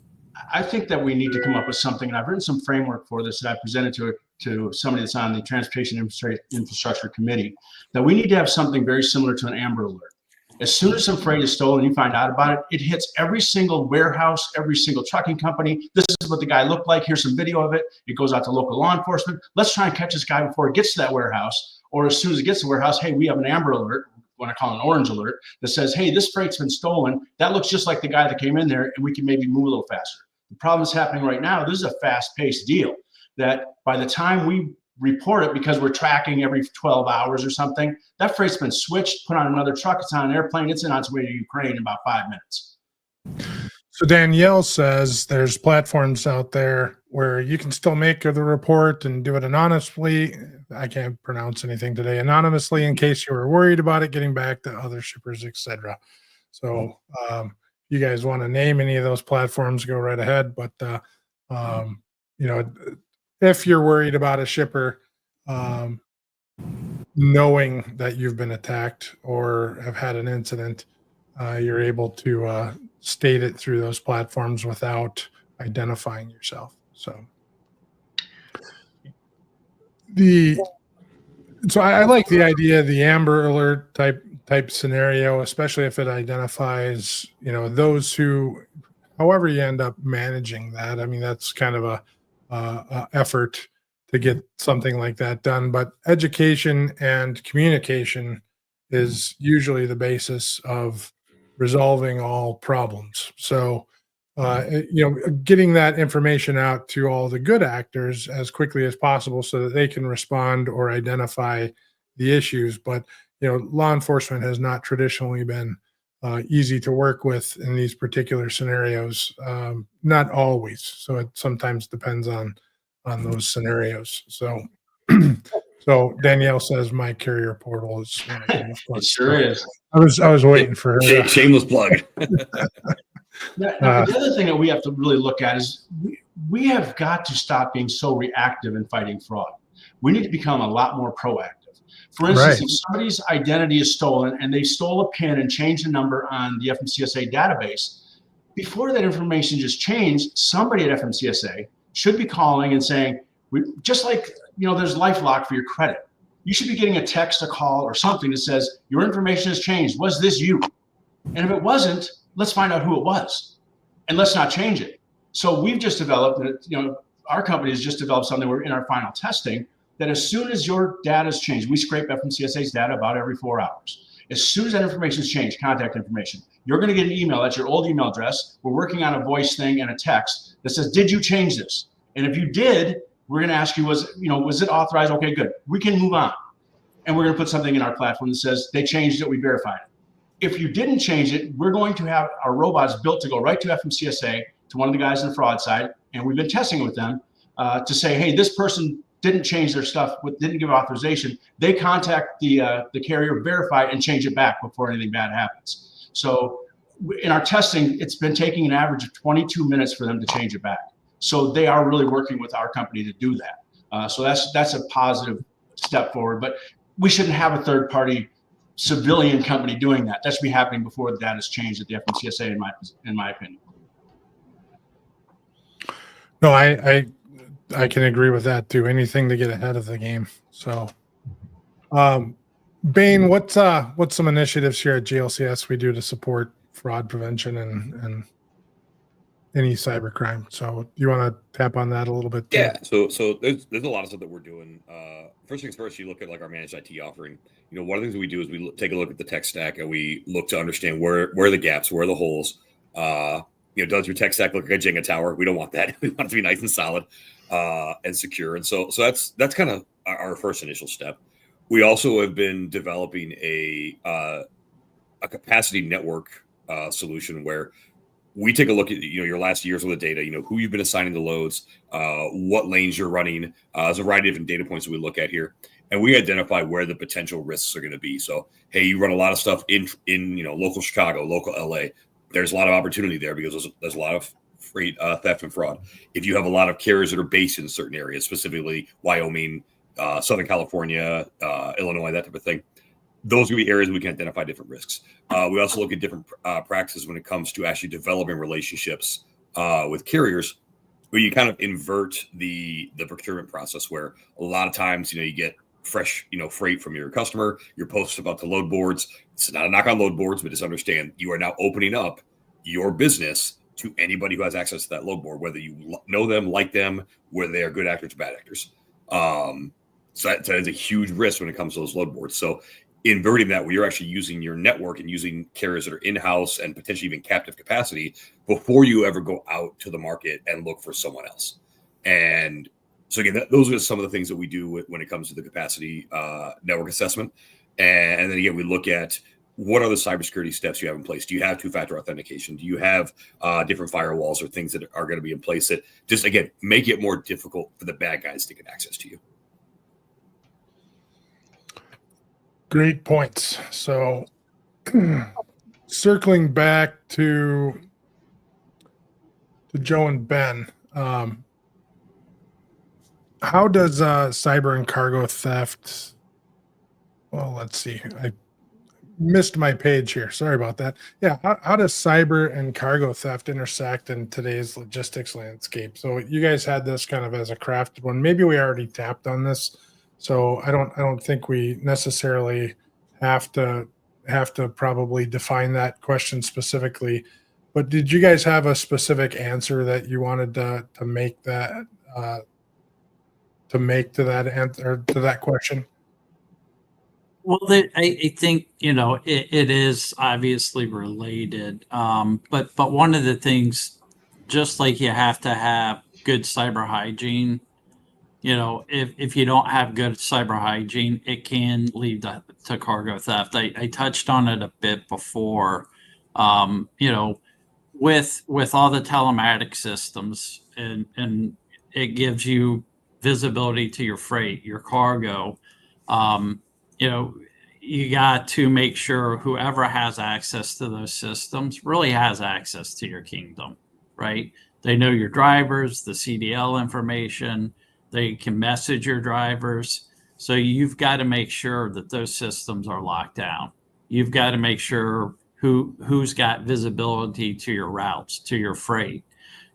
I think that we need to come up with something, and I've written some framework for this that I presented to somebody that's on the Transportation Infrastructure Committee, that we need to have something very similar to an Amber Alert. As soon as some freight is stolen, you find out about it, it hits every single warehouse, every single trucking company. This is what the guy looked like. Here's some video of it. It goes out to local law enforcement. Let's try and catch this guy before it gets to that warehouse. Or as soon as it gets to the warehouse, hey, we have an Amber Alert, what I call an orange alert, that says, hey, this freight's been stolen. That looks just like the guy that came in there, and we can maybe move a little faster. The problem that's happening right now, this is a fast-paced deal that by the time we report it, because we're tracking every 12 hours or something, that freight's been switched, put on another truck, it's on an airplane, it's on its way to Ukraine in about 5 minutes. So Danielle says there's platforms out there where you can still make the report and do it anonymously. I can't pronounce anything today. Anonymously, in case you were worried about it getting back to other shippers, etc. So you guys want to name any of those platforms, go right ahead. But if you're worried about a shipper knowing that you've been attacked or have had an incident, you're able to state it through those platforms without identifying yourself. So I like the idea of the Amber Alert type scenario, especially if it identifies, those who, however you end up managing that. I mean, that's kind of a effort to get something like that done. But education and communication is usually the basis of resolving all problems. So, getting that information out to all the good actors as quickly as possible so that they can respond or identify the issues. But, law enforcement has not traditionally been easy to work with in these particular scenarios. Not always. So it sometimes depends on those scenarios. So, so Danielle says my carrier portal is. It sure is. I was waiting for her. Shameless plug. The other thing that we have to really look at is we have got to stop being so reactive in fighting fraud. We need to become a lot more proactive. For instance, if somebody's identity is stolen and they stole a PIN and changed the number on the FMCSA database, before that information just changed, somebody at FMCSA should be calling and saying, just like, there's LifeLock for your credit. You should be getting a text, a call, or something that says, your information has changed. Was this you? And if it wasn't, let's find out who it was. And let's not change it. So we've just developed, our company has just developed something, we're in our final testing, that as soon as your data is changed, we scrape FMCSA's data about every 4 hours. As soon as that information is changed, contact information, you're going to get an email at your old email address. We're working on a voice thing and a text that says, did you change this? And if you did, we're going to ask you, was it authorized? Okay, good. We can move on. And we're going to put something in our platform that says they changed it, we verified it. If you didn't change it, we're going to have our robots built to go right to FMCSA, to one of the guys on the fraud side, and we've been testing it with them to say, hey, this person didn't change their stuff, didn't give authorization. They contact the carrier, verify it, and change it back before anything bad happens. So in our testing, it's been taking an average of 22 minutes for them to change it back. So they are really working with our company to do that. So that's a positive step forward. But we shouldn't have a third-party civilian company doing that. That should be happening before the data is changed at the FMCSA, in my opinion. No, I can agree with that too. Anything to get ahead of the game. So, Bain, what's some initiatives here at GLCS we do to support fraud prevention and any cybercrime? So, you want to tap on that a little bit too? Yeah. So there's a lot of stuff that we're doing. First things first, you look at like our managed IT offering. One of the things that we do is we take a look at the tech stack and we look to understand where are the gaps, where are the holes. Does your tech stack look like a Jenga tower? We don't want that. We want it to be nice and solid and secure. And so that's kind of our first initial step. We also have been developing a capacity network solution where we take a look at your last year's worth of data, who you've been assigning the loads, what lanes you're running. There's a variety of different data points that we look at here, and we identify where the potential risks are going to be. So, hey, you run a lot of stuff in local Chicago, local LA. There's a lot of opportunity there because there's a lot of freight theft and fraud. If you have a lot of carriers that are based in certain areas, specifically Wyoming, Southern California, Illinois, that type of thing, those will be areas we can identify different risks. We also look at different practices when it comes to actually developing relationships with carriers, where you kind of invert the procurement process, where a lot of times you get fresh freight from your customer, you're posted about the load boards. It's not a knock on load boards, but just understand you are now opening up your business to anybody who has access to that load board, whether you know them, like them, whether they are good actors or bad actors. So that is a huge risk when it comes to those load boards. So inverting that, where you're actually using your network and using carriers that are in-house and potentially even captive capacity before you ever go out to the market and look for someone else. And so again, those are some of the things that we do when it comes to the capacity network assessment. And then again, we look at what are the cybersecurity steps you have in place. Do you have two-factor authentication? Do you have different firewalls or things that are going to be in place that just, again, make it more difficult for the bad guys to get access to you? Great points. So circling back to Joe and Ben, how does cyber and cargo theft, well, let's see, I missed my page here. Sorry about that. Yeah, how does cyber and cargo theft intersect in today's logistics landscape? So you guys had this kind of as a crafted one. Maybe we already tapped on this. So I don't think we necessarily have to probably define that question specifically. But did you guys have a specific answer that you wanted to make that to that answer to that question? Well, I think it is obviously related, but one of the things, just like you have to have good cyber hygiene. If you don't have good cyber hygiene, it can lead to cargo theft. I touched on it a bit before. With all the telematic systems, and it gives you visibility to your freight, your cargo. You got to make sure whoever has access to those systems really has access to your kingdom, right? They know your drivers, the CDL information. They can message your drivers. So you've got to make sure that those systems are locked down. You've got to make sure who's got visibility to your routes, to your freight.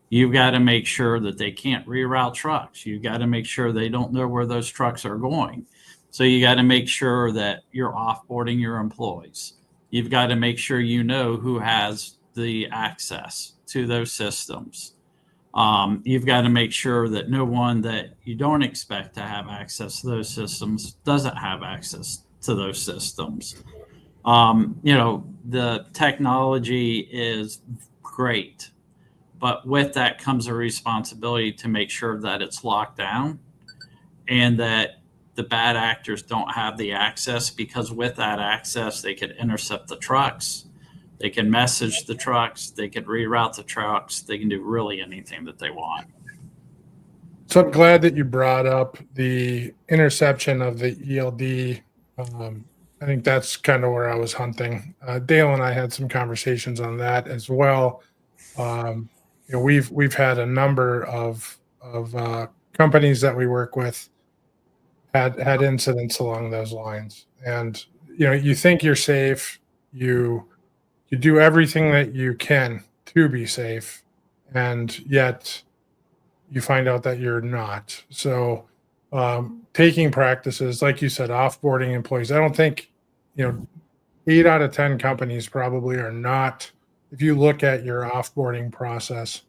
You've got to make sure that they can't reroute trucks. You've got to make sure they don't know where those trucks are going. So you got to make sure that you're offboarding your employees. You've got to make sure who has the access to those systems. You've got to make sure that no one that you don't expect to have access to those systems doesn't have access to those systems. The technology is great, But with that comes a responsibility to make sure that it's locked down and that the bad actors don't have the access, because with that access, they could intercept the trucks, they can message the trucks, they could reroute the trucks, they can do really anything that they want. So I'm glad that you brought up the interception of the ELD. I think that's kind of where I was hunting. Dale and I had some conversations on that as well. We've had a number of companies that we work with had incidents along those lines, and you think you're safe, you do everything that you can to be safe, and yet you find out that you're not. So taking practices, like you said, offboarding employees. I don't think 8 out of 10 companies probably are not. If you look at your offboarding process,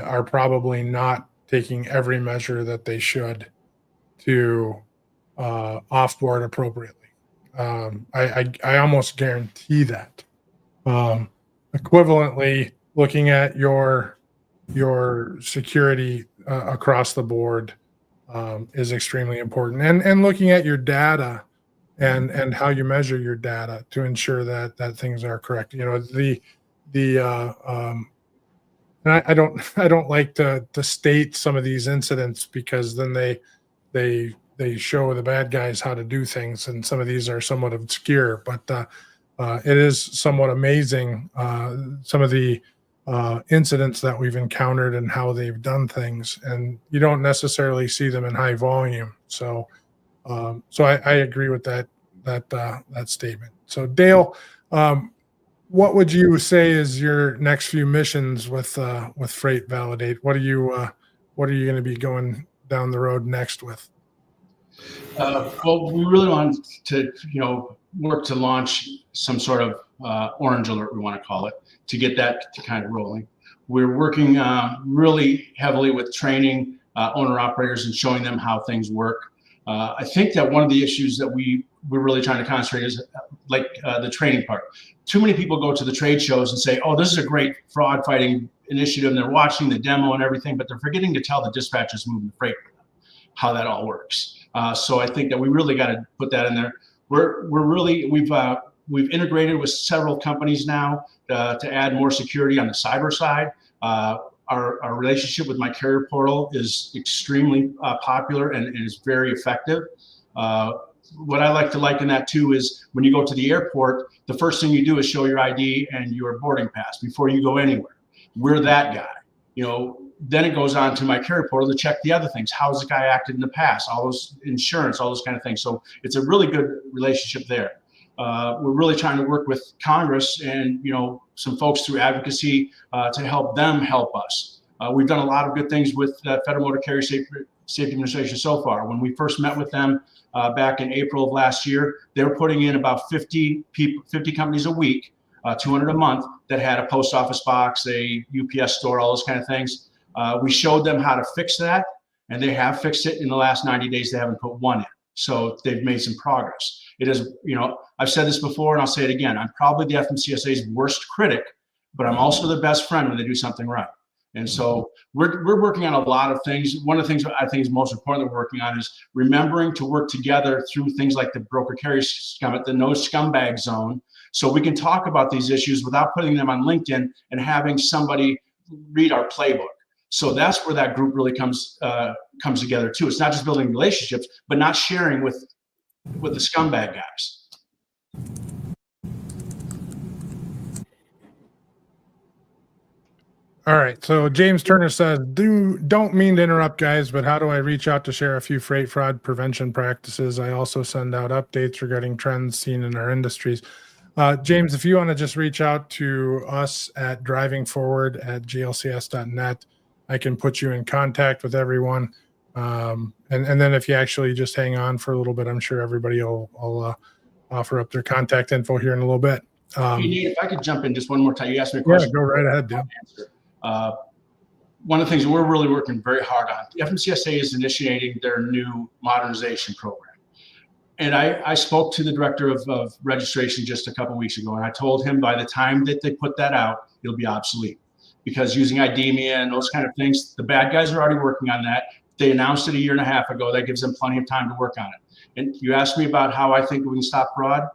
are probably not taking every measure that they should to offboard appropriately. I almost guarantee that. Equivalently, looking at your security across the board is extremely important, and looking at your data and how you measure your data to ensure that things are correct. And I don't like to state some of these incidents, because then they show the bad guys how to do things, and some of these are somewhat obscure, but it is somewhat amazing some of the incidents that we've encountered and how they've done things, and you don't necessarily see them in high volume. So I agree with that statement. So Dale, what would you say is your next few missions with FreightValidate? What are you going to be going down the road next with? Well, we really want to work to launch some sort of orange alert, we want to call it, to get that to kind of rolling. We're working really heavily with training owner operators and showing them how things work. I think that one of the issues that we're really trying to concentrate is like the training part. Too many people go to the trade shows and say, oh, this is a great fraud fighting initiative, and they're watching the demo and everything, but they're forgetting to tell the dispatchers moving the freight how that all works. So I think that we really got to put that in there. We've integrated with several companies now to add more security on the cyber side. Our relationship with My Carrier Portal is extremely popular and is very effective. What I like to liken that to is when you go to the airport, the first thing you do is show your ID and your boarding pass before you go anywhere. We're that guy. Then it goes on to My Carrier Portal to check the other things. How's the guy acted in the past? All those insurance, all those kind of things. So it's a really good relationship there. We're really trying to work with Congress and some folks through advocacy to help them help us. We've done a lot of good things with the Federal Motor Carrier Safety Administration so far. When we first met with them back in April of last year, they were putting in about 50 companies a week, 200 a month, that had a post office box, a UPS store, all those kind of things. We showed them how to fix that, and they have fixed it. In the last 90 days, they haven't put one in. So they've made some progress. It is, I've said this before and I'll say it again. I'm probably the FMCSA's worst critic, but I'm also their best friend when they do something right. And so we're working on a lot of things. One of the things I think is most important that we're working on is remembering to work together through things like the broker carrier scum, the no scumbag zone, so we can talk about these issues without putting them on LinkedIn and having somebody read our playbook. So that's where that group really comes together too. It's not just building relationships, but not sharing with the scumbag guys. All right. So James Turner says, don't mean to interrupt, guys, but how do I reach out to share a few freight fraud prevention practices? I also send out updates regarding trends seen in our industries. James, if you want to just reach out to us at drivingforward@glcs.net, I can put you in contact with everyone. And then if you actually just hang on for a little bit, I'm sure everybody will offer up their contact info here in a little bit. Hey, Nate, if I could jump in just one more time. You asked me a question. Yeah, go right ahead, Dan. One of the things we're really working very hard on, the FMCSA is initiating their new modernization program. And I spoke to the director of registration just a couple of weeks ago, and I told him by the time that they put that out, it'll be obsolete. because using IDEMIA and those kind of things, the bad guys are already working on that. They announced it a year and a half ago. That gives them plenty of time to work on it. And you asked me about how I think we can stop fraud.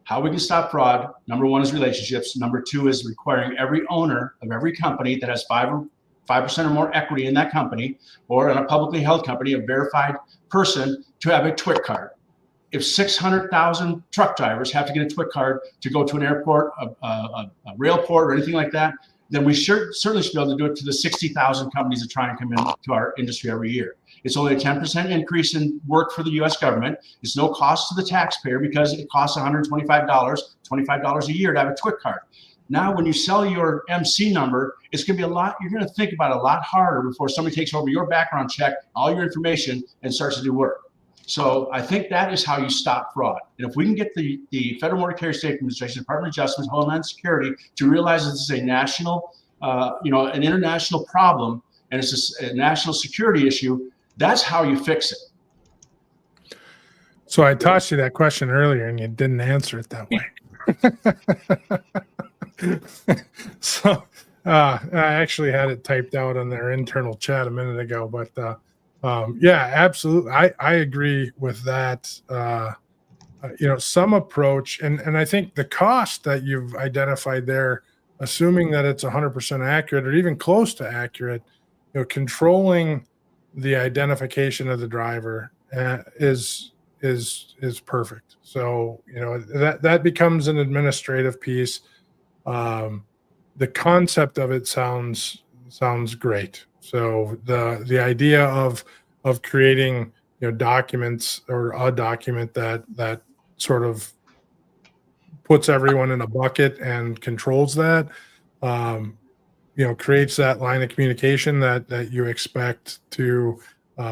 How we can stop fraud, number one is relationships. Number two is requiring every owner of every company that has 5% or more equity in that company, or in a publicly held company, a verified person, to have a TWIC card. If 600,000 truck drivers have to get a TWIC card to go to an airport, a rail port, or anything like that, then we certainly should be able to do it to the 60,000 companies that try and come into our industry every year. It's only a 10% increase in work for the U.S. government. It's no cost to the taxpayer because it costs $125 a year to have a TWIC card. Now, when you sell your MC number, it's going to be a lot. You're going to think about it a lot harder before somebody takes over your background check, all your information, and starts to do work. So I think that is how you stop fraud. And if we can get the Federal Motor Carrier Safety Administration, Department of Justice, Homeland Security to realize this is a national, an international problem, and it's a national security issue, that's how you fix it. So I tossed you that question earlier and you didn't answer it that way. So I actually had it typed out on their internal chat a minute ago, but yeah, absolutely. I agree with that. Some approach, and I think the cost that you've identified there, assuming that it's 100% accurate or even close to accurate, controlling the identification of the driver is perfect. So that becomes an administrative piece. The concept of it sounds great. So the idea of creating documents, or a document that sort of puts everyone in a bucket and controls that, creates that line of communication that you expect to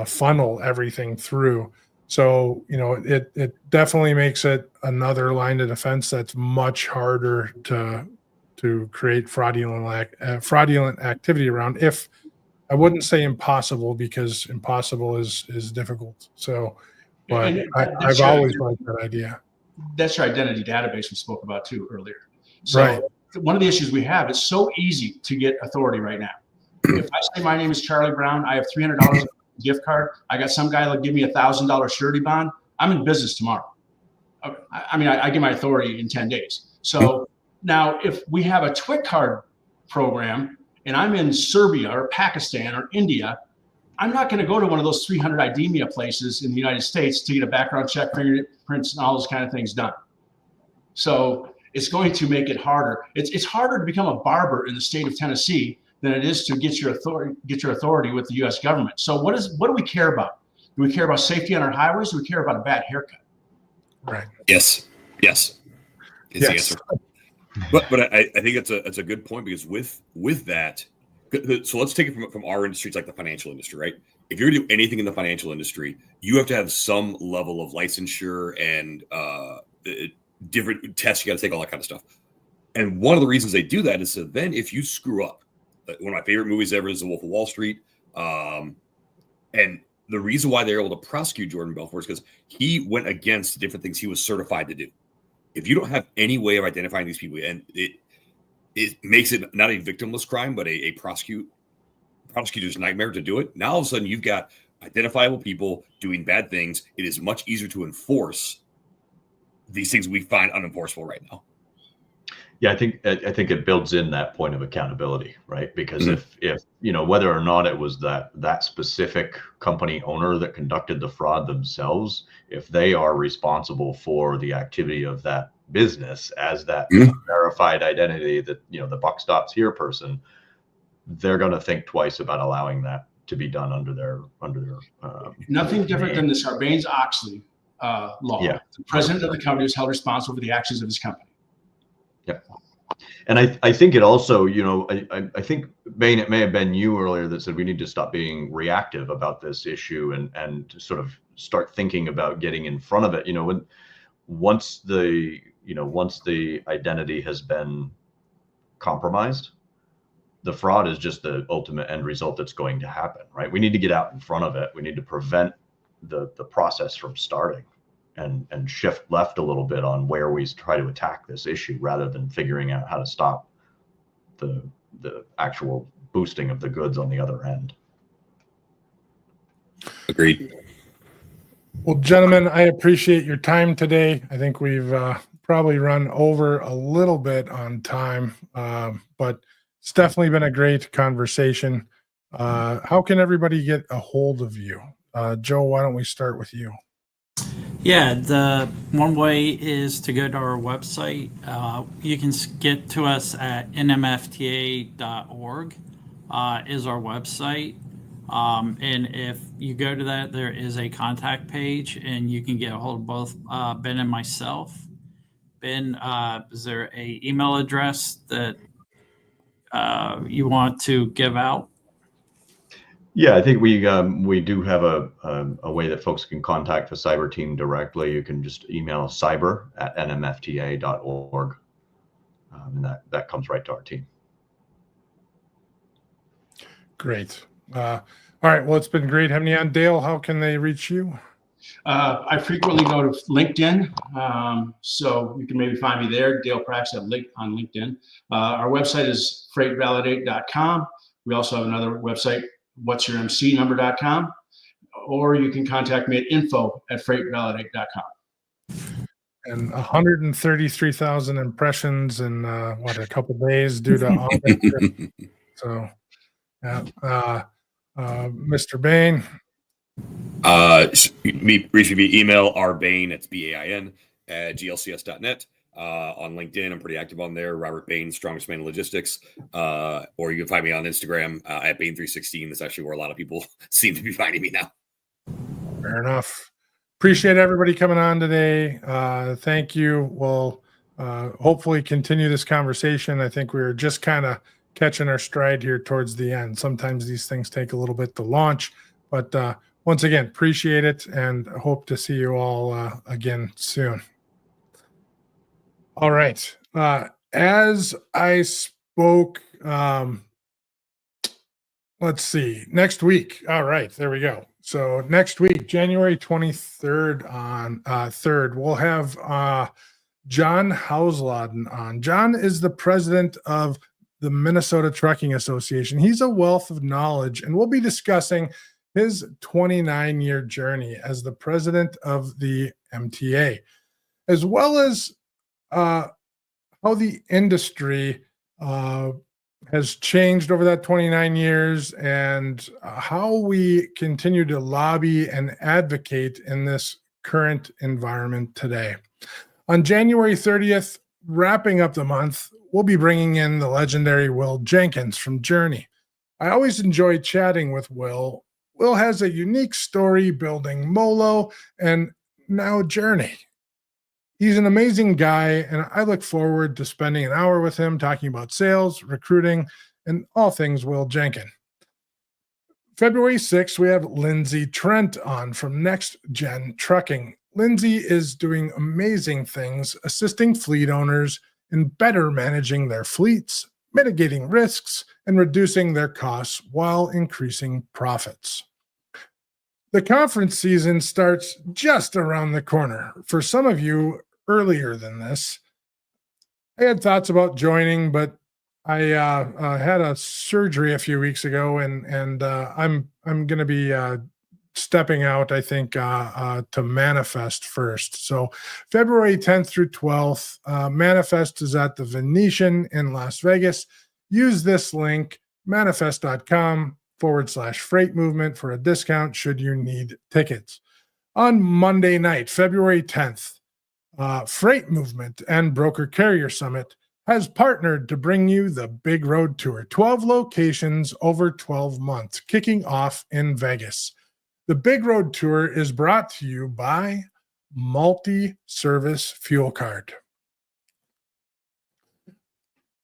funnel everything through. So it definitely makes it another line of defense that's much harder to create fraudulent activity around. If I wouldn't say impossible, because impossible is difficult. So, but I've always liked that idea. That's your identity database we spoke about too earlier. So Right. One of the issues we have, it's so easy to get authority right now. If I say my name is Charlie Brown, I have $300 gift card, I got some guy that'll give me $1,000 surety bond, I'm in business tomorrow. I get my authority in 10 days. So now if we have a TWIC card program and I'm in Serbia or Pakistan or India, I'm not going to go to one of those 300 IDEMIA places in the United States to get a background check, fingerprints, and all those kind of things done. So it's going to make it harder. It's harder to become a barber in the state of Tennessee than it is to get your authority with the U.S. government. So what do we care about? Do we care about safety on our highways? Do we care about a bad haircut? Right. Yes. Is the answer. But I think it's a good point, because with that, so let's take it from our industry. It's like the financial industry, right? If you're going to do anything in the financial industry, you have to have some level of licensure and different tests. You got to take all that kind of stuff. And one of the reasons they do that is so then if you screw up, one of my favorite movies ever is The Wolf of Wall Street. And the reason why they're able to prosecute Jordan Belfort is because he went against the different things he was certified to do. If you don't have any way of identifying these people, and it makes it not a victimless crime, but a prosecutor's nightmare to do it. Now all of a sudden you've got identifiable people doing bad things. It is much easier to enforce these things we find unenforceable right now. Yeah, I think it builds in that point of accountability, right? Because if whether or not it was that specific company owner that conducted the fraud themselves, if they are responsible for the activity of that business as that verified identity, that the buck stops here person, they're going to think twice about allowing that to be done under their nothing different than the Sarbanes-Oxley law. Yeah. The president of the company is held responsible for the actions of his company. Yep. And I think it also, I think, Bain, it may have been you earlier that said we need to stop being reactive about this issue and sort of start thinking about getting in front of it. Once the identity has been compromised, the fraud is just the ultimate end result that's going to happen, right? We need to get out in front of it. We need to prevent the process from starting. And shift left a little bit on where we try to attack this issue rather than figuring out how to stop the the actual boosting of the goods on the other end. Agreed. Well, gentlemen, I appreciate your time today. I think we've probably run over a little bit on time, but it's definitely been a great conversation. How can everybody get a hold of you? Joe, why don't we start with you? Yeah, the one way is to go to our website. You can get to us at nmfta.org is our website. And if you go to that, there is a contact page and you can get a hold of both Ben and myself. Ben, is there a email address that you want to give out? Yeah, I think we do have a way that folks can contact the cyber team directly. You can just email cyber@nmfta.org, and that comes right to our team. Great. All right. Well, it's been great having you on. Dale, how can they reach you? I frequently go to LinkedIn, so you can maybe find me there, Dale Prax on LinkedIn. Our website is FreightValidate.com. We also have another website, whatsyourmcnumber.com, or you can contact me at info@FreightValidate.com. And 133,000 impressions in a couple days due to August. So, Mr. Bain. Reach me via email, rbain, that's BAIN, at glcs.net. On LinkedIn, I'm pretty active on there. Robert Bain, strongest man in logistics. Or you can find me on Instagram at Bain316. That's actually where a lot of people seem to be finding me now. Fair enough. Appreciate everybody coming on today. Thank you. We'll hopefully continue this conversation. I think we're just kind of catching our stride here towards the end. Sometimes these things take a little bit to launch, but once again, appreciate it and hope to see you all again soon. All right. As I spoke, let's see, next week. All right, there we go. So next week, January 23rd on 3rd, we'll have John Hausladen on. John is the president of the Minnesota Trucking Association. He's a wealth of knowledge, and we'll be discussing his 29-year journey as the president of the MTA, as well as how the industry has changed over that 29 years and how we continue to lobby and advocate in this current environment today. On January 30th, wrapping up the month, we'll be bringing in the legendary Will Jenkins from Journey. I always enjoy chatting with Will. Will has a unique story building Molo and now Journey. He's an amazing guy, and I look forward to spending an hour with him talking about sales, recruiting, and all things Will Jenkins. February 6th, we have Lindsay Trent on from Next Gen Trucking. Lindsay is doing amazing things, assisting fleet owners in better managing their fleets, mitigating risks, and reducing their costs while increasing profits. The conference season starts just around the corner. For some of you, earlier than this. I had thoughts about joining, but I had a surgery a few weeks ago, and I'm going to be stepping out, I think, to Manifest first. So February 10th through 12th, Manifest is at the Venetian in Las Vegas. Use this link, manifest.com/freight movement for a discount should you need tickets. On Monday night, February 10th, Freight Movement and Broker Carrier Summit has partnered to bring you the Big Road Tour, 12 locations over 12 months, kicking off in Vegas. The Big Road Tour is brought to you by Multi-Service Fuel Card.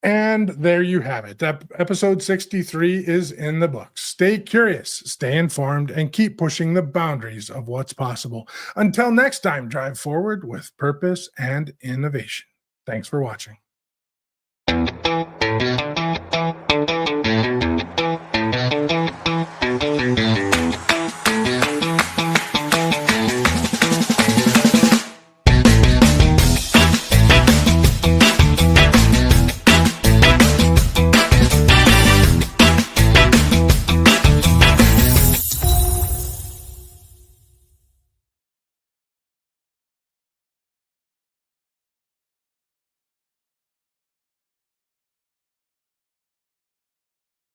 And there you have it. Episode 63 is in the books. Stay curious, stay informed, and keep pushing the boundaries of what's possible. Until next time, drive forward with purpose and innovation. Thanks for watching.